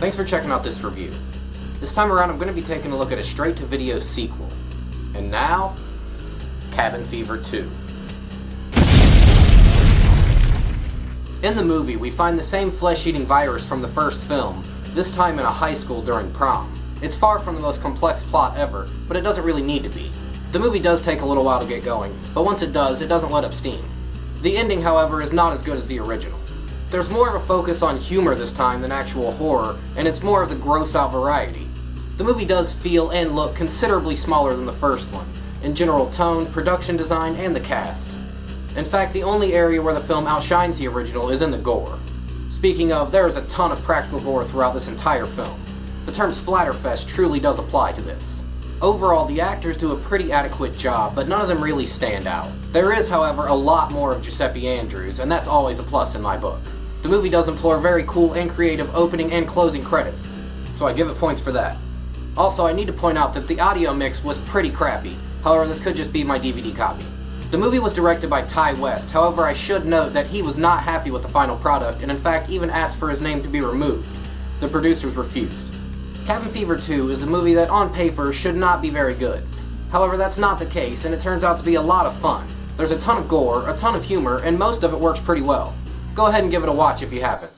Thanks for checking out this review. This time around I'm going to be taking a look at a straight-to-video sequel. And now, Cabin Fever 2. In the movie, we find the same flesh-eating virus from the first film, this time in a high school during prom. It's far from the most complex plot ever, but it doesn't really need to be. The movie does take a little while to get going, but once it does, it doesn't let up steam. The ending, however, is not as good as the original. There's more of a focus on humor this time than actual horror, and it's more of the gross-out variety. The movie does feel and look considerably smaller than the first one, in general tone, production design, and the cast. In fact, the only area where the film outshines the original is in the gore. Speaking of, there is a ton of practical gore throughout this entire film. The term splatterfest truly does apply to this. Overall, the actors do a pretty adequate job, but none of them really stand out. There is, however, a lot more of Giuseppe Andrews, and that's always a plus in my book. The movie does employ very cool and creative opening and closing credits, so I give it points for that. Also, I need to point out that the audio mix was pretty crappy, however this could just be my DVD copy. The movie was directed by Ty West, however I should note that he was not happy with the final product and in fact even asked for his name to be removed. The producers refused. Cabin Fever 2 is a movie that on paper should not be very good. However, that's not the case and it turns out to be a lot of fun. There's a ton of gore, a ton of humor, and most of it works pretty well. Go ahead and give it a watch if you haven't.